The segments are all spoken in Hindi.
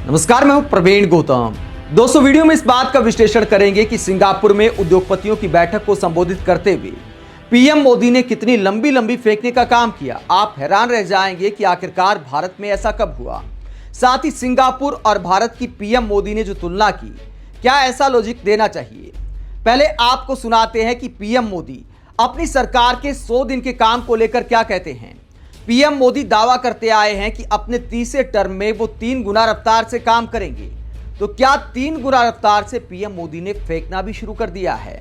नमस्कार, मैं हूं प्रवीण गौतम। दोस्तों, वीडियो में इस बात का विश्लेषण करेंगे कि सिंगापुर में उद्योगपतियों की बैठक को संबोधित करते हुए पीएम मोदी ने कितनी लंबी लंबी फेंकने का काम किया। आप हैरान रह जाएंगे कि आखिरकार भारत में ऐसा कब हुआ। साथ ही सिंगापुर और भारत की पीएम मोदी ने जो तुलना की, क्या ऐसा लॉजिक देना चाहिए। पहले आपको सुनाते हैं कि पीएम मोदी अपनी सरकार के 100 दिन के काम को लेकर क्या कहते हैं। पीएम मोदी दावा करते आए हैं कि अपने तीसरे टर्म में वो 3 गुना रफ्तार से काम करेंगे। तो क्या 3 गुना रफ्तार से पीएम मोदी ने फेंकना भी शुरू कर दिया है।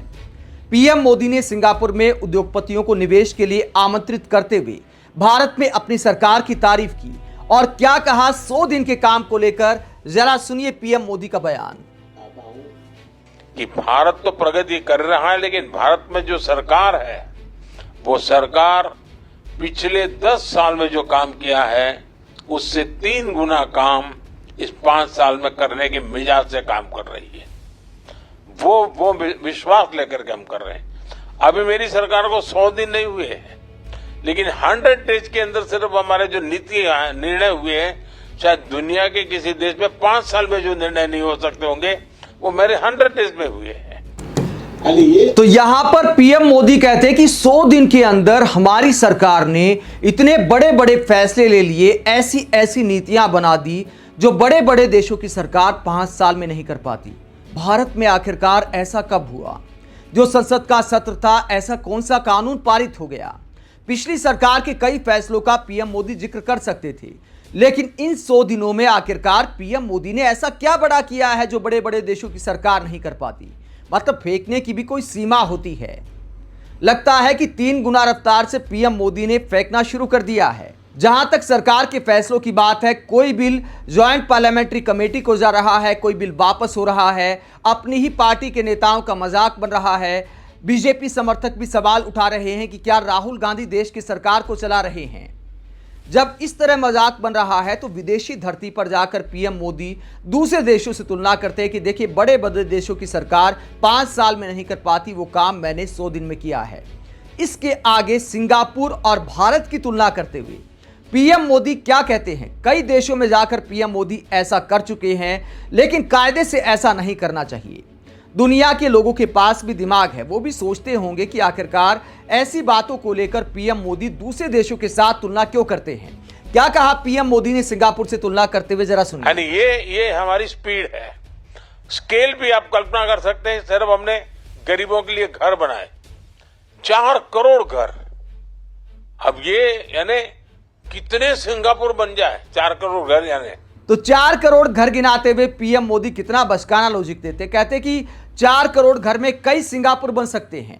पीएम मोदी ने सिंगापुर में उद्योगपतियों को निवेश के लिए आमंत्रित करते हुए भारत में अपनी सरकार की तारीफ की और क्या कहा 100 दिन के काम को लेकर। जरा सुनिए पीएम मोदी का बयान। कि भारत तो प्रगति कर रहा है, लेकिन भारत में जो सरकार है वो सरकार पिछले 10 साल में जो काम किया है उससे 3 गुना काम इस 5 साल में करने के मिजाज से काम कर रही है। वो विश्वास लेकर के हम कर रहे हैं। अभी मेरी सरकार को 100 दिन नहीं हुए हैं, लेकिन 100 डेज के अंदर सिर्फ हमारे जो नीति निर्णय हुए हैं, शायद दुनिया के किसी देश में 5 साल में जो निर्णय नहीं हो सकते होंगे वो मेरे 100 डेज में हुए हैं। तो यहां पर पीएम मोदी कहते हैं कि 100 दिन के अंदर हमारी सरकार ने इतने बड़े बड़े फैसले ले लिए, ऐसी ऐसी नीतियां बना दी जो बड़े बड़े देशों की सरकार 5 साल में नहीं कर पाती। भारत में आखिरकार ऐसा कब हुआ। जो संसद का सत्र था, ऐसा कौन सा कानून पारित हो गया। पिछली सरकार के कई फैसलों का पीएम मोदी जिक्र कर सकते थे, लेकिन इन 100 दिनों में आखिरकार पीएम मोदी ने ऐसा क्या बड़ा किया है जो बड़े बड़े देशों की सरकार नहीं कर पाती। मतलब फेंकने की भी कोई सीमा होती है। लगता है कि 3 गुना रफ्तार से पीएम मोदी ने फेंकना शुरू कर दिया है। जहां तक सरकार के फैसलों की बात है, कोई बिल ज्वाइंट पार्लियामेंट्री कमेटी को जा रहा है, कोई बिल वापस हो रहा है, अपनी ही पार्टी के नेताओं का मजाक बन रहा है। बीजेपी समर्थक भी सवाल उठा रहे हैं कि क्या राहुल गांधी देश की सरकार को चला रहे हैं। जब इस तरह मजाक बन रहा है तो विदेशी धरती पर जाकर पीएम मोदी दूसरे देशों से तुलना करते हैं कि देखिए, बड़े बड़े देशों की सरकार 5 साल में नहीं कर पाती, वो काम मैंने 100 दिन में किया है। इसके आगे सिंगापुर और भारत की तुलना करते हुए पीएम मोदी क्या कहते हैं। कई देशों में जाकर पीएम मोदी ऐसा कर चुके हैं, लेकिन कायदे से ऐसा नहीं करना चाहिए। दुनिया के लोगों के पास भी दिमाग है, वो भी सोचते होंगे कि आखिरकार ऐसी बातों को लेकर पीएम मोदी दूसरे देशों के साथ तुलना क्यों करते हैं। क्या कहा पीएम मोदी ने सिंगापुर से तुलना करते हुए, जरा सुनिए। ये हमारी स्पीड है। स्केल भी आप कल्पना कर सकते हैं। सिर्फ हमने गरीबों के लिए घर बनाए 4 करोड़ घर। अब ये यानी कितने सिंगापुर बन जाए 4 करोड़ घर यानी। तो 4 करोड़ घर गिनाते हुए पीएम मोदी कितना बचकाना लॉजिक देते, कहते कि 4 करोड़ घर में कई सिंगापुर बन सकते हैं।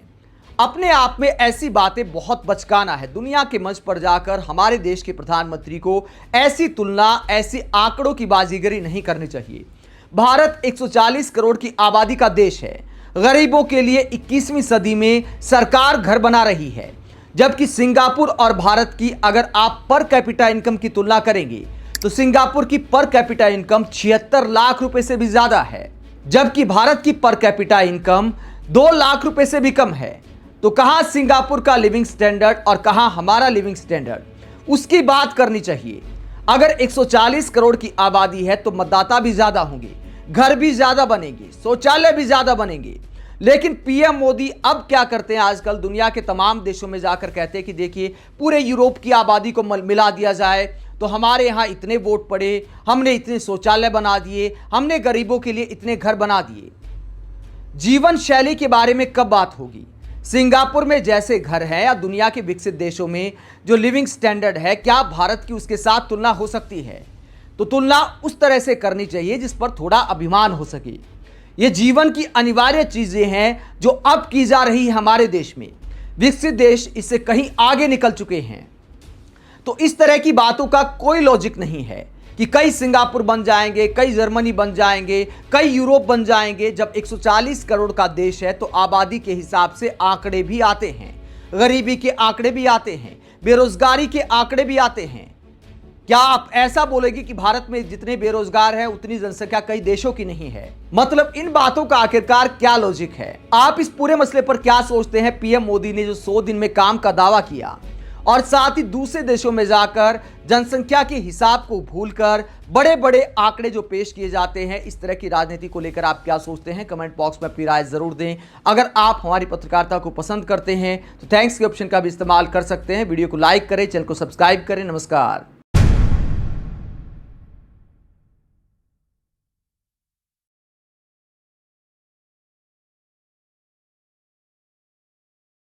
अपने आप में ऐसी बातें बहुत बचकाना है। दुनिया के मंच पर जाकर हमारे देश के प्रधानमंत्री को ऐसी तुलना, ऐसी आंकड़ों की बाजीगरी नहीं करनी चाहिए। भारत 140 करोड़ की आबादी का देश है। गरीबों के लिए 21वीं सदी में सरकार घर बना रही है, जबकि सिंगापुर और भारत की अगर आप पर कैपिटा इनकम की तुलना करेंगे तो सिंगापुर की पर कैपिटा इनकम 76 लाख रुपए से भी ज्यादा है, जबकि भारत की पर कैपिटा इनकम 2 लाख रुपए से भी कम है। तो कहां सिंगापुर का लिविंग स्टैंडर्ड और कहां हमारा लिविंग स्टैंडर्ड, उसकी बात करनी चाहिए। अगर 140 करोड़ की आबादी है तो मतदाता भी ज्यादा होंगे, घर भी ज्यादा बनेंगे, शौचालय भी ज्यादा बनेंगे। लेकिन पीएम मोदी अब क्या करते हैं, आजकल दुनिया के तमाम देशों में जाकर कहते हैं कि देखिए, पूरे यूरोप की आबादी को मिला दिया जाए तो हमारे यहाँ इतने वोट पड़े, हमने इतने शौचालय बना दिए, हमने गरीबों के लिए इतने घर बना दिए। जीवन शैली के बारे में कब बात होगी। सिंगापुर में जैसे घर है या दुनिया के विकसित देशों में जो लिविंग स्टैंडर्ड है, क्या भारत की उसके साथ तुलना हो सकती है। तो तुलना उस तरह से करनी चाहिए जिस पर थोड़ा अभिमान हो सके। ये जीवन की अनिवार्य चीजें हैं जो अब की जा रही है हमारे देश में। विकसित देश इससे कहीं आगे निकल चुके हैं। तो इस तरह की बातों का कोई लॉजिक नहीं है कि कई सिंगापुर बन जाएंगे, कई जर्मनी बन जाएंगे, कई यूरोप बन जाएंगे। जब 140 करोड़ का देश है तो आबादी के हिसाब से आंकड़े भी आते हैं, गरीबी के आंकड़े भी आते हैं, बेरोजगारी के आंकड़े भी आते हैं। क्या आप ऐसा बोलेंगे कि भारत में जितने बेरोजगार हैं उतनी जनसंख्या कई देशों की नहीं है। मतलब इन बातों का आखिरकार क्या लॉजिक है। आप इस पूरे मसले पर क्या सोचते हैं। पीएम मोदी ने जो 100 दिन में काम का दावा किया और साथ ही दूसरे देशों में जाकर जनसंख्या के हिसाब को भूलकर बड़े बड़े आंकड़े जो पेश किए जाते हैं, इस तरह की राजनीति को लेकर आप क्या सोचते हैं? कमेंट बॉक्स में अपनी राय जरूर दें। अगर आप हमारी पत्रकारिता को पसंद करते हैं तो थैंक्स के ऑप्शन का भी इस्तेमाल कर सकते हैं। वीडियो को लाइक करें, चैनल को सब्सक्राइब करें। नमस्कार।